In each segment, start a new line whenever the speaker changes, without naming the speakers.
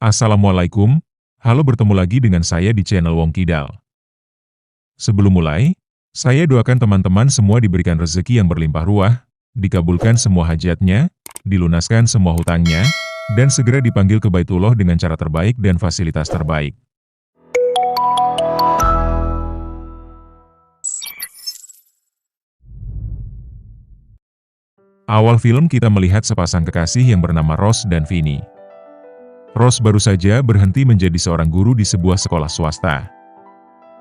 Assalamualaikum, halo bertemu lagi dengan saya di channel Wong Kidal. Sebelum mulai, saya doakan teman-teman semua diberikan rezeki yang berlimpah ruah, dikabulkan semua hajatnya, dilunaskan semua hutangnya, dan segera dipanggil ke Baitullah dengan cara terbaik dan fasilitas terbaik. Awal film kita melihat sepasang kekasih yang bernama Rose dan Vinny. Rose baru saja berhenti menjadi seorang guru di sebuah sekolah swasta.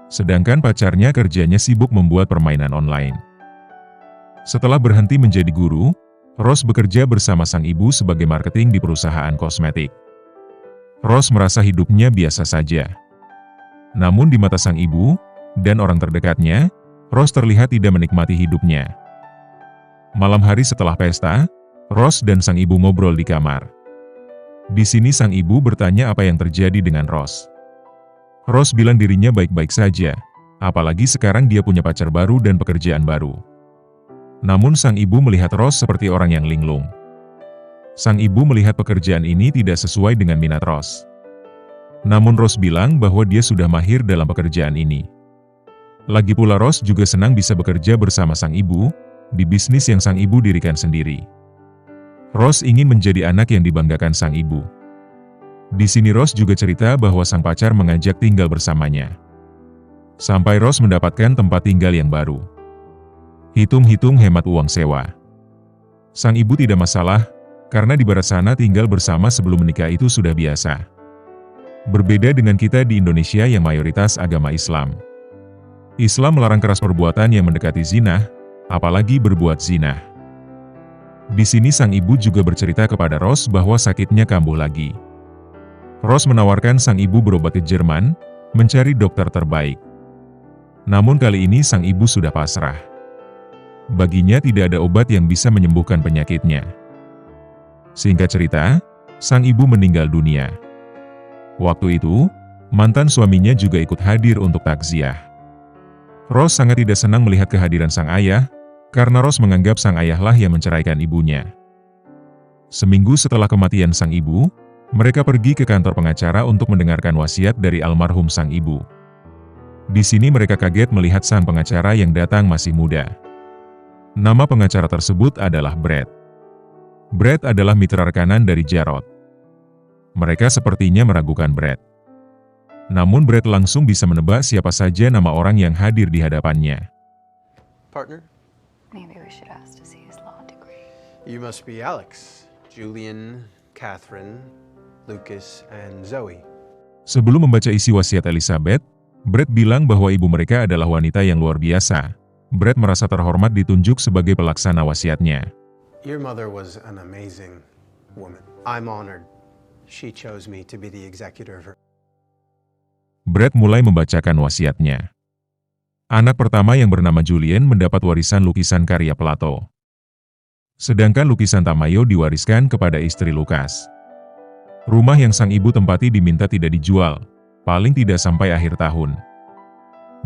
Sedangkan pacarnya kerjanya sibuk membuat permainan online. Setelah berhenti menjadi guru, Rose bekerja bersama sang ibu sebagai marketing di perusahaan kosmetik. Rose merasa hidupnya biasa saja. Namun di mata sang ibu dan orang terdekatnya, Rose terlihat tidak menikmati hidupnya. Malam hari setelah pesta, Rose dan sang ibu ngobrol di kamar. Di sini sang ibu bertanya apa yang terjadi dengan Rose. Rose bilang dirinya baik-baik saja, apalagi sekarang dia punya pacar baru dan pekerjaan baru. Namun sang ibu melihat Rose seperti orang yang linglung. Sang ibu melihat pekerjaan ini tidak sesuai dengan minat Rose. Namun Rose bilang bahwa dia sudah mahir dalam pekerjaan ini. Lagi pula Rose juga senang bisa bekerja bersama sang ibu, di bisnis yang sang ibu dirikan sendiri. Rose ingin menjadi anak yang dibanggakan sang ibu. Di sini Rose juga cerita bahwa sang pacar mengajak tinggal bersamanya. Sampai Rose mendapatkan tempat tinggal yang baru. Hitung-hitung hemat uang sewa. Sang ibu tidak masalah, karena di barat sana tinggal bersama sebelum menikah itu sudah biasa. Berbeda dengan kita di Indonesia yang mayoritas agama Islam. Islam melarang keras perbuatan yang mendekati zina, apalagi berbuat zina. Di sini sang ibu juga bercerita kepada Rose bahwa sakitnya kambuh lagi. Rose menawarkan sang ibu berobat ke Jerman, mencari dokter terbaik. Namun kali ini sang ibu sudah pasrah. Baginya tidak ada obat yang bisa menyembuhkan penyakitnya. Singkat cerita, sang ibu meninggal dunia. Waktu itu, mantan suaminya juga ikut hadir untuk takziah. Rose sangat tidak senang melihat kehadiran sang ayah, karena Rose menganggap sang ayahlah yang menceraikan ibunya. Seminggu setelah kematian sang ibu, mereka pergi ke kantor pengacara untuk mendengarkan wasiat dari almarhum sang ibu. Di sini mereka kaget melihat sang pengacara yang datang masih muda. Nama pengacara tersebut adalah Brad. Brad adalah mitra rekanan dari Jarod. Mereka sepertinya meragukan Brad. Namun Brad langsung bisa menebak siapa saja nama orang yang hadir di hadapannya.
Partner?
Maybe we should ask to see his law degree.
You must be Alex, Julian, Catherine, Lucas, and Zoe.
Sebelum membaca isi wasiat Elizabeth, Brad bilang bahwa ibu mereka adalah wanita yang luar biasa. Brad merasa terhormat ditunjuk sebagai pelaksana wasiatnya.
Your mother was an amazing woman. I'm honored. She chose me to be the executor of her.
Brad mulai membacakan wasiatnya. Anak pertama yang bernama Julian mendapat warisan lukisan karya Plato. Sedangkan lukisan Tamayo diwariskan kepada istri Lukas. Rumah yang sang ibu tempati diminta tidak dijual, paling tidak sampai akhir tahun.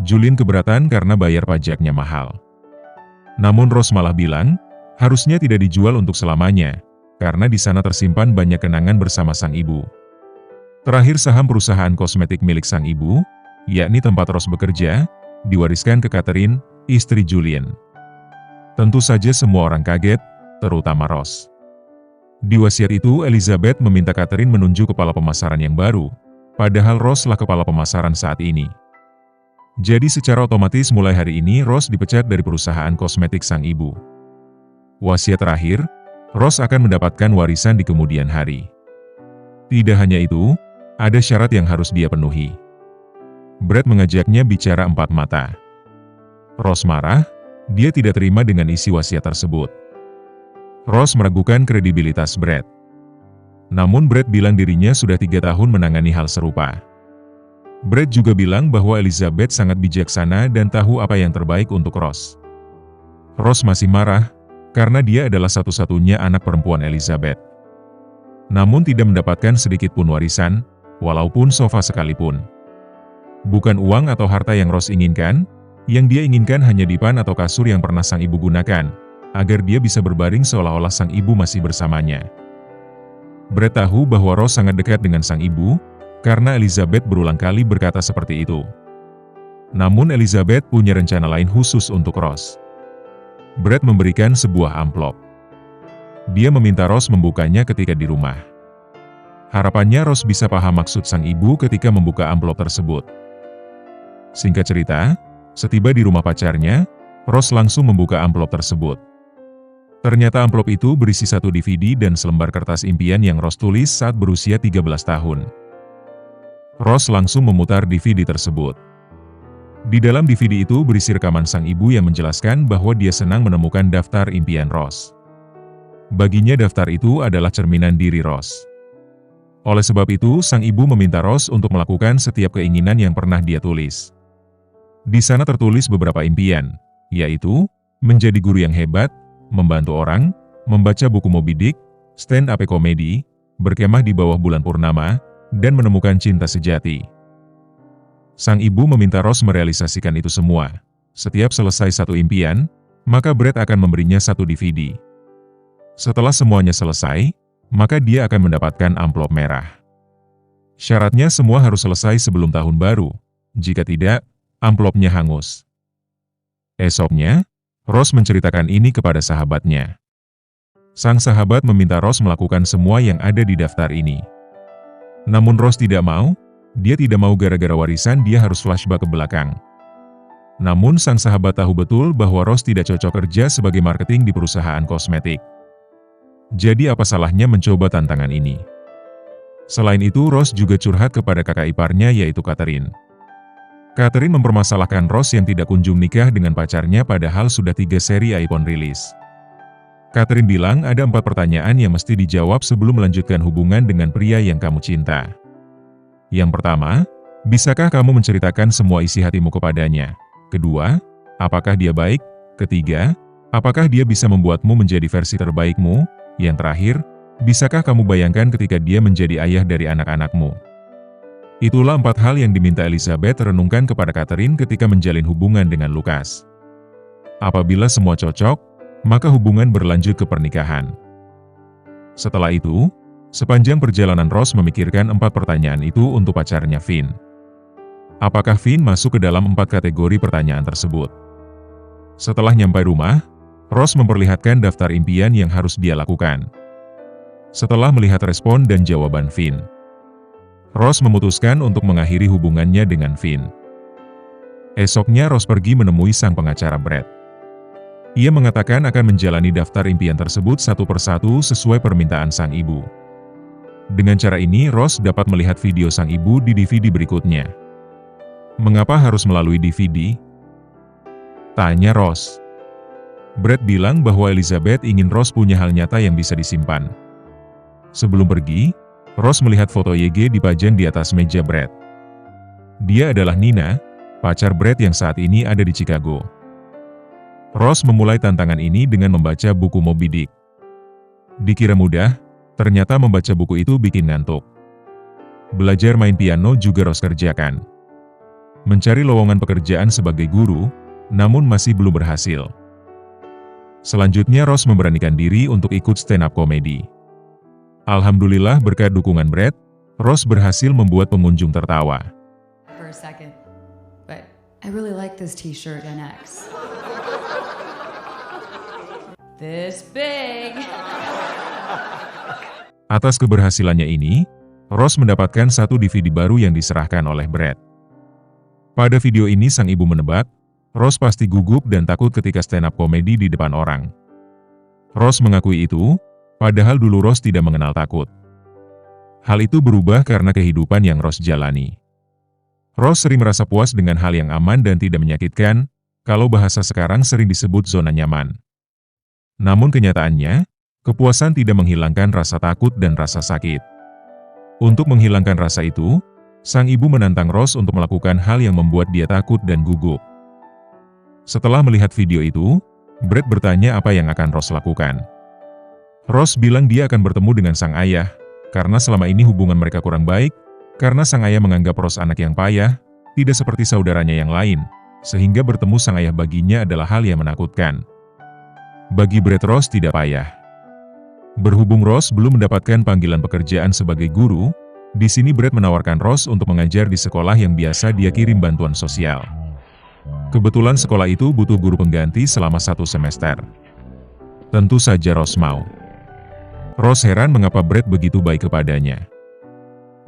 Julian keberatan karena bayar pajaknya mahal. Namun Rose malah bilang, harusnya tidak dijual untuk selamanya, karena di sana tersimpan banyak kenangan bersama sang ibu. Terakhir saham perusahaan kosmetik milik sang ibu, yakni tempat Rose bekerja, diwariskan ke Catherine, istri Julian. Tentu saja semua orang kaget, terutama Rose. Di wasiat itu Elizabeth meminta Catherine menunjuk kepala pemasaran yang baru, padahal Rose lah kepala pemasaran saat ini. Jadi secara otomatis mulai hari ini Rose dipecat dari perusahaan kosmetik sang ibu. Wasiat terakhir, Rose akan mendapatkan warisan di kemudian hari. Tidak hanya itu, ada syarat yang harus dia penuhi. Brad mengajaknya bicara empat mata. Rose marah, dia tidak terima dengan isi wasiat tersebut. Rose meragukan kredibilitas Brad. Namun Brad bilang dirinya sudah 3 tahun menangani hal serupa. Brad juga bilang bahwa Elizabeth sangat bijaksana dan tahu apa yang terbaik untuk Rose. Rose masih marah, karena dia adalah satu-satunya anak perempuan Elizabeth. Namun tidak mendapatkan sedikit pun warisan, walaupun sofa sekalipun. Bukan uang atau harta yang Rose inginkan, yang dia inginkan hanya dipan atau kasur yang pernah sang ibu gunakan, agar dia bisa berbaring seolah-olah sang ibu masih bersamanya. Brett tahu bahwa Ross sangat dekat dengan sang ibu, karena Elizabeth berulang kali berkata seperti itu. Namun Elizabeth punya rencana lain khusus untuk Ross. Brett memberikan sebuah amplop. Dia meminta Ross membukanya ketika di rumah. Harapannya Ross bisa paham maksud sang ibu ketika membuka amplop tersebut. Singkat cerita, setiba di rumah pacarnya, Ross langsung membuka amplop tersebut. Ternyata amplop itu berisi satu DVD dan selembar kertas impian yang Ross tulis saat berusia 13 tahun. Ross langsung memutar DVD tersebut. Di dalam DVD itu berisi rekaman sang ibu yang menjelaskan bahwa dia senang menemukan daftar impian Ross. Baginya daftar itu adalah cerminan diri Ross. Oleh sebab itu, sang ibu meminta Ross untuk melakukan setiap keinginan yang pernah dia tulis. Di sana tertulis beberapa impian, yaitu menjadi guru yang hebat, membantu orang, membaca buku Moby Dick, stand-up komedi, berkemah di bawah bulan purnama, dan menemukan cinta sejati. Sang ibu meminta Ross merealisasikan itu semua. Setiap selesai satu impian, maka Brett akan memberinya satu DVD. Setelah semuanya selesai, maka dia akan mendapatkan amplop merah. Syaratnya semua harus selesai sebelum tahun baru. Jika tidak, amplopnya hangus. Esoknya, Ross menceritakan ini kepada sahabatnya. Sang sahabat meminta Ross melakukan semua yang ada di daftar ini. Namun Ross tidak mau. Dia tidak mau gara-gara warisan dia harus flashback ke belakang. Namun sang sahabat tahu betul bahwa Ross tidak cocok kerja sebagai marketing di perusahaan kosmetik. Jadi apa salahnya mencoba tantangan ini? Selain itu, Ross juga curhat kepada kakak iparnya yaitu Catherine. Catherine mempermasalahkan Ross yang tidak kunjung nikah dengan pacarnya padahal sudah 3 seri iPhone rilis. Catherine bilang ada 4 pertanyaan yang mesti dijawab sebelum melanjutkan hubungan dengan pria yang kamu cinta. Yang pertama, bisakah kamu menceritakan semua isi hatimu kepadanya? Kedua, apakah dia baik? Ketiga, apakah dia bisa membuatmu menjadi versi terbaikmu? Yang terakhir, bisakah kamu bayangkan ketika dia menjadi ayah dari anak-anakmu? Itulah 4 hal yang diminta Elizabeth renungkan kepada Catherine ketika menjalin hubungan dengan Lucas. Apabila semua cocok, maka hubungan berlanjut ke pernikahan. Setelah itu, sepanjang perjalanan Ross memikirkan 4 pertanyaan itu untuk pacarnya Finn. Apakah Finn masuk ke dalam 4 kategori pertanyaan tersebut? Setelah nyampai rumah, Ross memperlihatkan daftar impian yang harus dia lakukan. Setelah melihat respon dan jawaban Finn, Ross memutuskan untuk mengakhiri hubungannya dengan Finn. Esoknya Ross pergi menemui sang pengacara Brett. Ia mengatakan akan menjalani daftar impian tersebut satu persatu sesuai permintaan sang ibu. Dengan cara ini, Ross dapat melihat video sang ibu di DVD berikutnya. Mengapa harus melalui DVD? Tanya Ross. Brett bilang bahwa Elizabeth ingin Ross punya hal nyata yang bisa disimpan. Sebelum pergi, Ross melihat foto YG dipajang di atas meja Brett. Dia adalah Nina, pacar Brett yang saat ini ada di Chicago. Ross memulai tantangan ini dengan membaca buku Moby Dick. Dikira mudah, ternyata membaca buku itu bikin ngantuk. Belajar main piano juga Ross kerjakan. Mencari lowongan pekerjaan sebagai guru, namun masih belum berhasil. Selanjutnya Ross memberanikan diri untuk ikut stand-up komedi. Alhamdulillah berkat dukungan Brett, Ross berhasil membuat pengunjung tertawa.
For a second, but I really like this t-shirt NX. This big.
Atas keberhasilannya ini, Ross mendapatkan satu DVD baru yang diserahkan oleh Brett. Pada video ini sang ibu menebak, Ross pasti gugup dan takut ketika stand-up komedi di depan orang. Ross mengakui itu, padahal dulu Ross tidak mengenal takut. Hal itu berubah karena kehidupan yang Ross jalani. Ross sering merasa puas dengan hal yang aman dan tidak menyakitkan, kalau bahasa sekarang sering disebut zona nyaman. Namun kenyataannya, kepuasan tidak menghilangkan rasa takut dan rasa sakit. Untuk menghilangkan rasa itu, sang ibu menantang Ross untuk melakukan hal yang membuat dia takut dan gugup. Setelah melihat video itu, Brett bertanya apa yang akan Ross lakukan. Ross bilang dia akan bertemu dengan sang ayah, karena selama ini hubungan mereka kurang baik, karena sang ayah menganggap Ross anak yang payah, tidak seperti saudaranya yang lain, sehingga bertemu sang ayah baginya adalah hal yang menakutkan. Bagi Brett, Ross tidak payah. Berhubung Rose belum mendapatkan panggilan pekerjaan sebagai guru, di sini Brett menawarkan Rose untuk mengajar di sekolah yang biasa dia kirim bantuan sosial. Kebetulan sekolah itu butuh guru pengganti selama 1 semester. Tentu saja Rose mau. Rose heran mengapa Brett begitu baik kepadanya.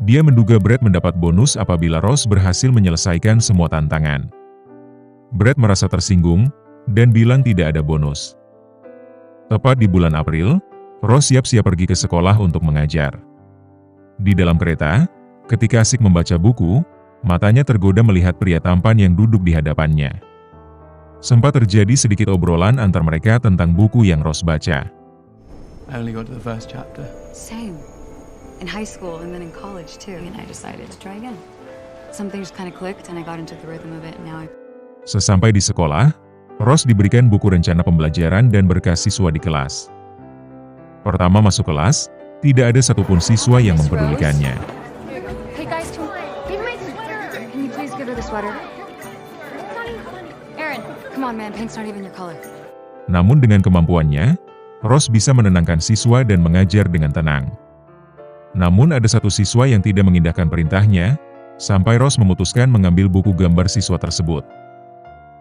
Dia menduga Brett mendapat bonus apabila Rose berhasil menyelesaikan semua tantangan. Brett merasa tersinggung, dan bilang tidak ada bonus. Tepat di bulan April, Rose siap-siap pergi ke sekolah untuk mengajar. Di dalam kereta, ketika asik membaca buku, matanya tergoda melihat pria tampan yang duduk di hadapannya. Sempat terjadi sedikit obrolan antar mereka tentang buku yang Rose baca.
I only got to the first chapter.
Same. In high school and then in college too. And I decided to try again. Something just kind of clicked and I got into the rhythm of it and now
Sesampai di sekolah, Rose diberikan buku rencana pembelajaran dan berkas siswa di kelas. Pertama masuk kelas, tidak ada satupun siswa yang mempedulikannya.
Hey guys, give me my sweater. Can you please give her the sweater? It's not even funny.
Aaron, come on man, pink's not even your color.
Namun dengan kemampuannya, Rose bisa menenangkan siswa dan mengajar dengan tenang. Namun ada satu siswa yang tidak mengindahkan perintahnya, sampai Rose memutuskan mengambil buku gambar siswa tersebut.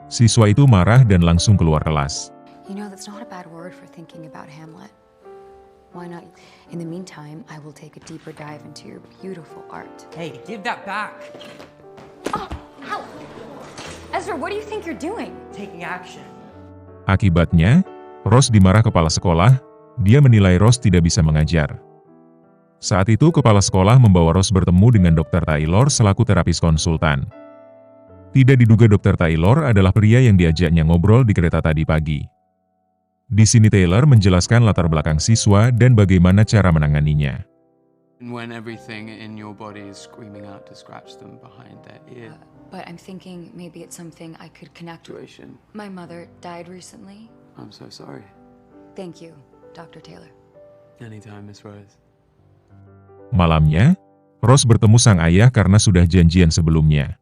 Siswa itu marah dan langsung keluar kelas.
You know, that's not a bad word for thinking about Hamlet. Why not? In the meantime, I will take a deeper dive into your beautiful art.
Hey, give that back.
Oh, help! Ezra, what do you think you're doing?
Taking action.
Akibatnya, Rose dimarah kepala sekolah, dia menilai Rose tidak bisa mengajar. Saat itu kepala sekolah membawa Rose bertemu dengan Dr. Taylor selaku terapis konsultan. Tidak diduga Dr. Taylor adalah pria yang diajaknya ngobrol di kereta tadi pagi. Di sini Taylor menjelaskan latar belakang siswa dan bagaimana cara menanganinya.
When everything in your body is screaming out to scratch them behind their ear.
But I'm thinking maybe it's something I could connect with.
Situation.
My mother died recently.
I'm so sorry.
Thank you, Dr. Taylor.
Anytime, Miss Rose.
Malamnya, Rose bertemu sang ayah karena sudah janjian sebelumnya.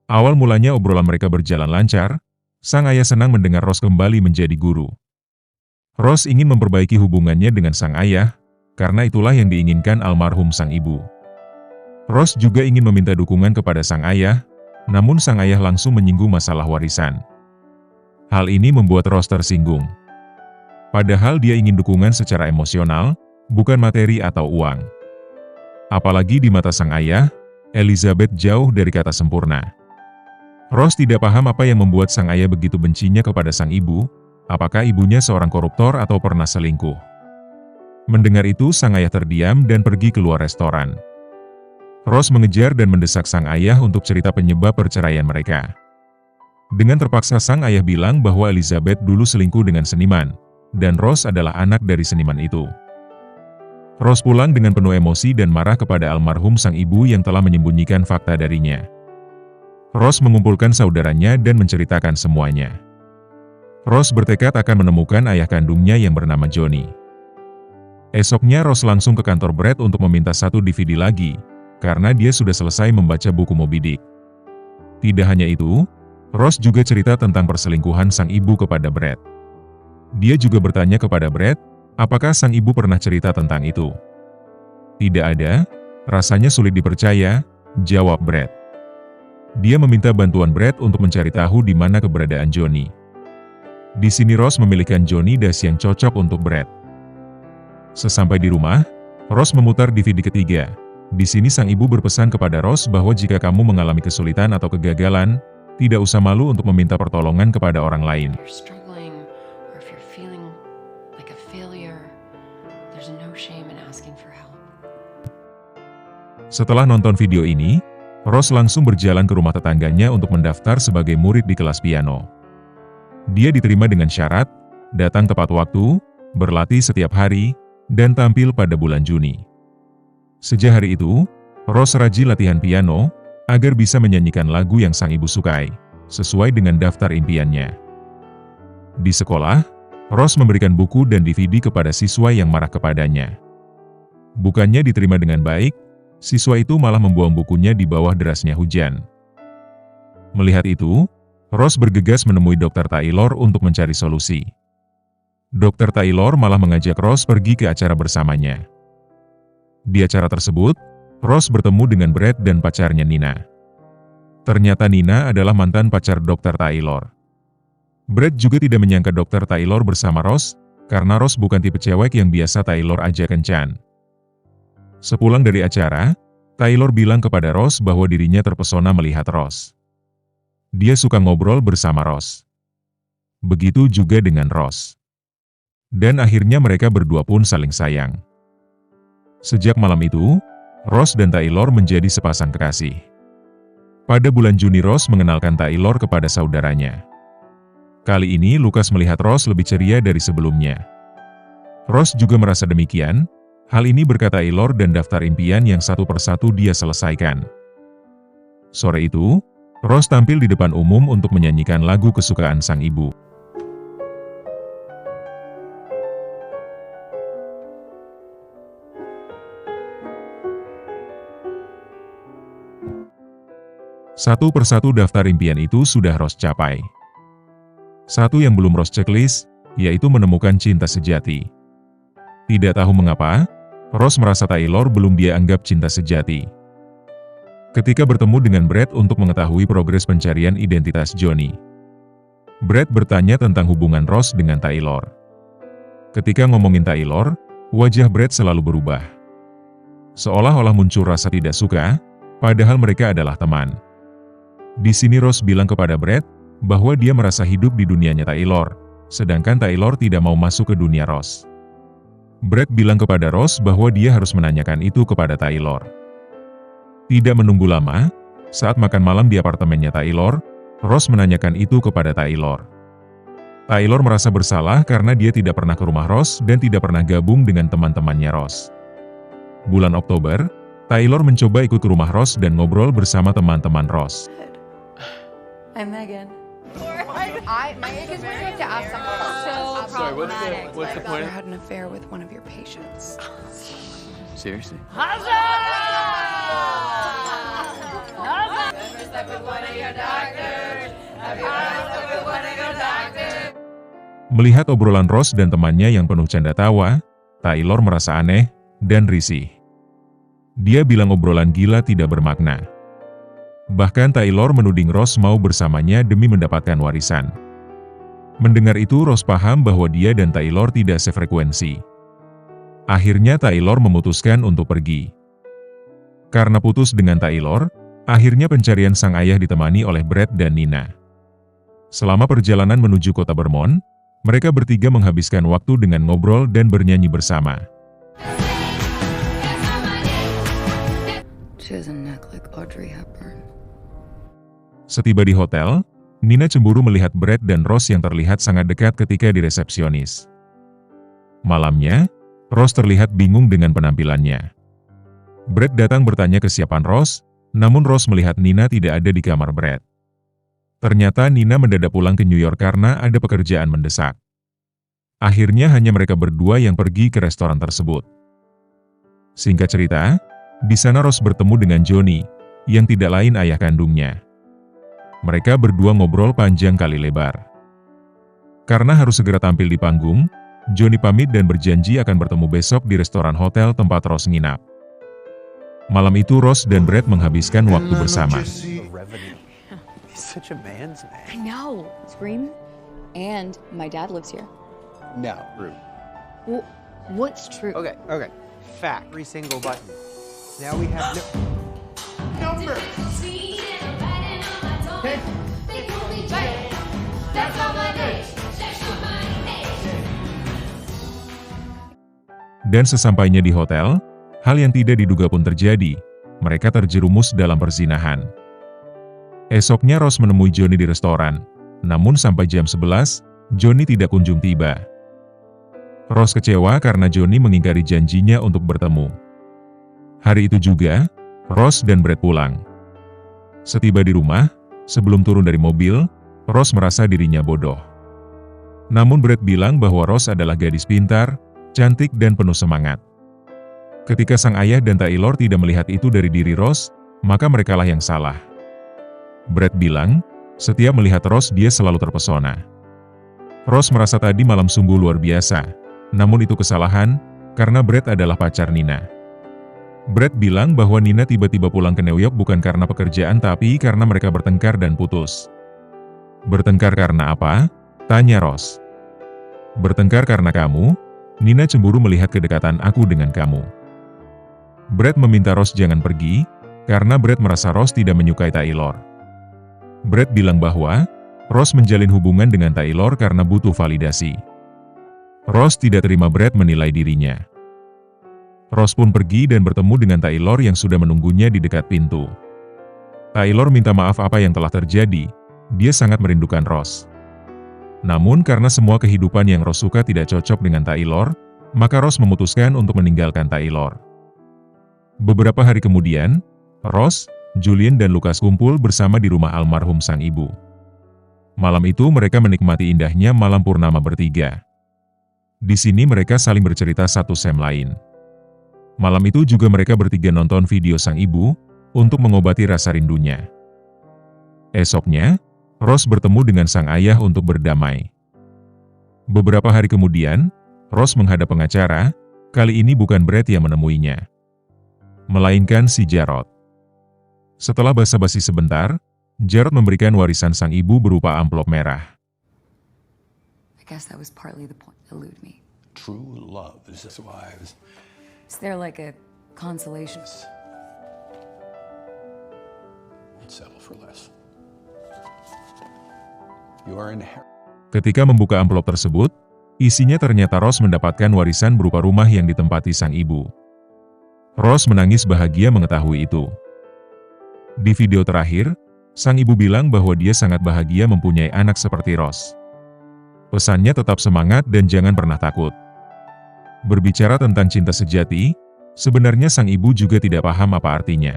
Awal mulanya obrolan mereka berjalan lancar, sang ayah senang mendengar Rose kembali menjadi guru. Rose ingin memperbaiki hubungannya dengan sang ayah, karena itulah yang diinginkan almarhum sang ibu. Rose juga ingin meminta dukungan kepada sang ayah, namun sang ayah langsung menyinggung masalah warisan. Hal ini membuat Rose tersinggung. Padahal dia ingin dukungan secara emosional, bukan materi atau uang. Apalagi di mata sang ayah, Elizabeth jauh dari kata sempurna. Rose tidak paham apa yang membuat sang ayah begitu bencinya kepada sang ibu, apakah ibunya seorang koruptor atau pernah selingkuh. Mendengar itu sang ayah terdiam dan pergi keluar restoran. Rose mengejar dan mendesak sang ayah untuk cerita penyebab perceraian mereka. Dengan terpaksa sang ayah bilang bahwa Elizabeth dulu selingkuh dengan seniman, dan Rose adalah anak dari seniman itu. Rose pulang dengan penuh emosi dan marah kepada almarhum sang ibu yang telah menyembunyikan fakta darinya. Rose mengumpulkan saudaranya dan menceritakan semuanya. Rose bertekad akan menemukan ayah kandungnya yang bernama Johnny. Esoknya Rose langsung ke kantor Brett untuk meminta 1 DVD lagi, karena dia sudah selesai membaca buku Moby Dick. Tidak hanya itu, Rose juga cerita tentang perselingkuhan sang ibu kepada Brett. Dia juga bertanya kepada Brett, apakah sang ibu pernah cerita tentang itu. Tidak ada, rasanya sulit dipercaya, jawab Brett. Dia meminta bantuan Brett untuk mencari tahu di mana keberadaan Johnny. Di sini Rose memilihkan Johnny Das yang cocok untuk Brett. Sesampai di rumah, Rose memutar DVD ketiga. Di sini sang ibu berpesan kepada Rose bahwa jika kamu mengalami kesulitan atau kegagalan, tidak usah malu untuk meminta pertolongan kepada orang lain.
If you're struggling or if you're feeling like a failure, there's no shame in asking for help.
Setelah nonton video ini, Rose langsung berjalan ke rumah tetangganya untuk mendaftar sebagai murid di kelas piano. Dia diterima dengan syarat, datang tepat waktu, berlatih setiap hari, dan tampil pada bulan Juni. Sejak hari itu, Rose rajin latihan piano, agar bisa menyanyikan lagu yang sang ibu sukai, sesuai dengan daftar impiannya. Di sekolah, Rose memberikan buku dan DVD kepada siswa yang marah kepadanya. Bukannya diterima dengan baik, siswa itu malah membuang bukunya di bawah derasnya hujan. Melihat itu, Rose bergegas menemui Dr. Taylor untuk mencari solusi. Dr. Taylor malah mengajak Ross pergi ke acara bersamanya. Di acara tersebut, Ross bertemu dengan Brad dan pacarnya Nina. Ternyata Nina adalah mantan pacar Dr. Taylor. Brad juga tidak menyangka Dr. Taylor bersama Ross, karena Ross bukan tipe cewek yang biasa Taylor ajak kencan. Sepulang dari acara, Taylor bilang kepada Ross bahwa dirinya terpesona melihat Ross. Dia suka ngobrol bersama Ross. Begitu juga dengan Ross. Dan akhirnya mereka berdua pun saling sayang. Sejak malam itu, Ross dan Taylor menjadi sepasang kekasih. Pada bulan Juni Ross mengenalkan Taylor kepada saudaranya. Kali ini Lucas melihat Ross lebih ceria dari sebelumnya. Ross juga merasa demikian, hal ini berkat Taylor dan daftar impian yang satu persatu dia selesaikan. Sore itu, Ross tampil di depan umum untuk menyanyikan lagu kesukaan sang ibu. Satu persatu daftar impian itu sudah Ross capai. Satu yang belum Ross checklist, yaitu menemukan cinta sejati. Tidak tahu mengapa, Ross merasa Taylor belum dia anggap cinta sejati. Ketika bertemu dengan Brad untuk mengetahui progres pencarian identitas Johnny, Brad bertanya tentang hubungan Ross dengan Taylor. Ketika ngomongin Taylor, wajah Brad selalu berubah. Seolah-olah muncul rasa tidak suka, padahal mereka adalah teman. Di sini Ross bilang kepada Brad bahwa dia merasa hidup di dunianya Taylor, sedangkan Taylor tidak mau masuk ke dunia Ross. Brad bilang kepada Ross bahwa dia harus menanyakan itu kepada Taylor. Tidak menunggu lama, saat makan malam di apartemennya Taylor, Ross menanyakan itu kepada Taylor. Taylor merasa bersalah karena dia tidak pernah ke rumah Ross dan tidak pernah gabung dengan teman-temannya Ross. Bulan Oktober, Taylor mencoba ikut ke rumah Ross dan ngobrol bersama teman-teman Ross.
I'm Megan.
My biggest one to ask something so
Sorry,
problematic.
what's the point?
I had an affair with one of your patients.
Seriously?
Melihat obrolan Ross dan temannya yang penuh canda tawa, Taylor merasa aneh dan risih. Dia bilang obrolan gila tidak bermakna. Bahkan Taylor menuding Ross mau bersamanya demi mendapatkan warisan. Mendengar itu Ross paham bahwa dia dan Taylor tidak sefrekuensi. Akhirnya Taylor memutuskan untuk pergi. Karena putus dengan Taylor, akhirnya pencarian sang ayah ditemani oleh Brad dan Nina. Selama perjalanan menuju kota Vermont, mereka bertiga menghabiskan waktu dengan ngobrol dan bernyanyi bersama.
She has a neck like Audrey Hepburn.
Setiba di hotel, Nina cemburu melihat Brad dan Ross yang terlihat sangat dekat ketika di resepsionis. Malamnya, Ross terlihat bingung dengan penampilannya. Brad datang bertanya kesiapan Ross, namun Ross melihat Nina tidak ada di kamar Brad. Ternyata Nina mendadak pulang ke New York karena ada pekerjaan mendesak. Akhirnya hanya mereka berdua yang pergi ke restoran tersebut. Singkat cerita, di sana Ross bertemu dengan Johnny, yang tidak lain ayah kandungnya. Mereka berdua ngobrol panjang kali lebar. Karena harus segera tampil di panggung, Johnny pamit dan berjanji akan bertemu besok di restoran hotel tempat Ross nginap. Malam itu Ross dan Brad menghabiskan waktu bersama.
He's such a man's man.
I know. Scream. And my dad lives here.
No, rude.
Well, what's true?
Okay. Fact. Every single button. Now we have number.
Dan sesampainya di hotel, hal yang tidak diduga pun terjadi. Mereka terjerumus dalam perzinahan. Esoknya Ross menemui Johnny di restoran. Namun sampai jam 11, Johnny tidak kunjung tiba. Ross kecewa karena Johnny mengingkari janjinya untuk bertemu. Hari itu juga, Ross dan Brad pulang. Setiba di rumah, sebelum turun dari mobil, Ross merasa dirinya bodoh. Namun Brad bilang bahwa Ross adalah gadis pintar, cantik dan penuh semangat. Ketika sang ayah dan Taylor tidak melihat itu dari diri Ross, maka merekalah yang salah. Brad bilang, setiap melihat Ross dia selalu terpesona. Ross merasa tadi malam sungguh luar biasa. Namun itu kesalahan, karena Brad adalah pacar Nina. Brad bilang bahwa Nina tiba-tiba pulang ke New York bukan karena pekerjaan tapi karena mereka bertengkar dan putus. Bertengkar karena apa? Tanya Ross. Bertengkar karena kamu, Nina cemburu melihat kedekatan aku dengan kamu. Brad meminta Ross jangan pergi, karena Brad merasa Ross tidak menyukai Taylor. Brad bilang bahwa Ross menjalin hubungan dengan Taylor karena butuh validasi. Ross tidak terima Brad menilai dirinya. Ross pun pergi dan bertemu dengan Taylor yang sudah menunggunya di dekat pintu. Taylor minta maaf apa yang telah terjadi, dia sangat merindukan Ross. Namun karena semua kehidupan yang Ross suka tidak cocok dengan Taylor, maka Ross memutuskan untuk meninggalkan Taylor. Beberapa hari kemudian, Ross, Julian dan Lucas kumpul bersama di rumah almarhum sang ibu. Malam itu mereka menikmati indahnya malam purnama bertiga. Di sini mereka saling bercerita satu sama lain. Malam itu juga mereka bertiga nonton video sang ibu, untuk mengobati rasa rindunya. Esoknya, Ross bertemu dengan sang ayah untuk berdamai. Beberapa hari kemudian, Ross menghadap pengacara, kali ini bukan Brad yang menemuinya, melainkan si Jarod. Setelah basa-basi sebentar, Jarod memberikan warisan sang ibu berupa amplop merah.
I guess that was partly the point. Elude me.
True love is wives.
Is there like a consolation?
Settle for less. You are inherent.
Ketika membuka amplop tersebut, isinya ternyata Ross mendapatkan warisan berupa rumah yang ditempati sang ibu. Ross menangis bahagia mengetahui itu. Di video terakhir, sang ibu bilang bahwa dia sangat bahagia mempunyai anak seperti Ross. Pesannya tetap semangat dan jangan pernah takut. Berbicara tentang cinta sejati, sebenarnya sang ibu juga tidak paham apa artinya.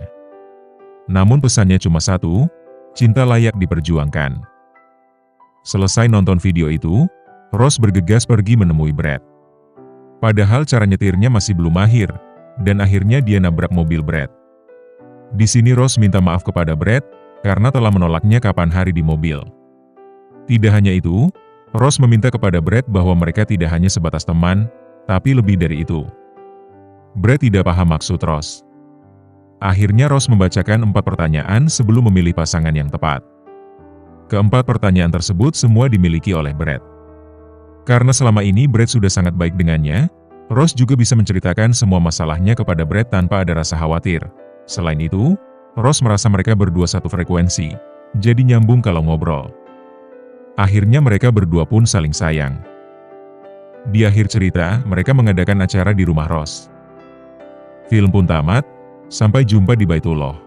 Namun pesannya cuma satu, cinta layak diperjuangkan. Selesai nonton video itu, Ross bergegas pergi menemui Brad. Padahal cara nyetirnya masih belum mahir, dan akhirnya dia nabrak mobil Brad. Di sini Ross minta maaf kepada Brad, karena telah menolaknya kapan hari di mobil. Tidak hanya itu, Ross meminta kepada Brad bahwa mereka tidak hanya sebatas teman, tapi lebih dari itu. Brad tidak paham maksud Ross. Akhirnya Ross membacakan 4 pertanyaan sebelum memilih pasangan yang tepat. Keempat pertanyaan tersebut semua dimiliki oleh Brad. Karena selama ini Brad sudah sangat baik dengannya, Ross juga bisa menceritakan semua masalahnya kepada Brad tanpa ada rasa khawatir. Selain itu, Ross merasa mereka berdua satu frekuensi, jadi nyambung kalau ngobrol. Akhirnya mereka berdua pun saling sayang. Di akhir cerita, mereka mengadakan acara di rumah Ross. Film pun tamat, sampai jumpa di Baitullah.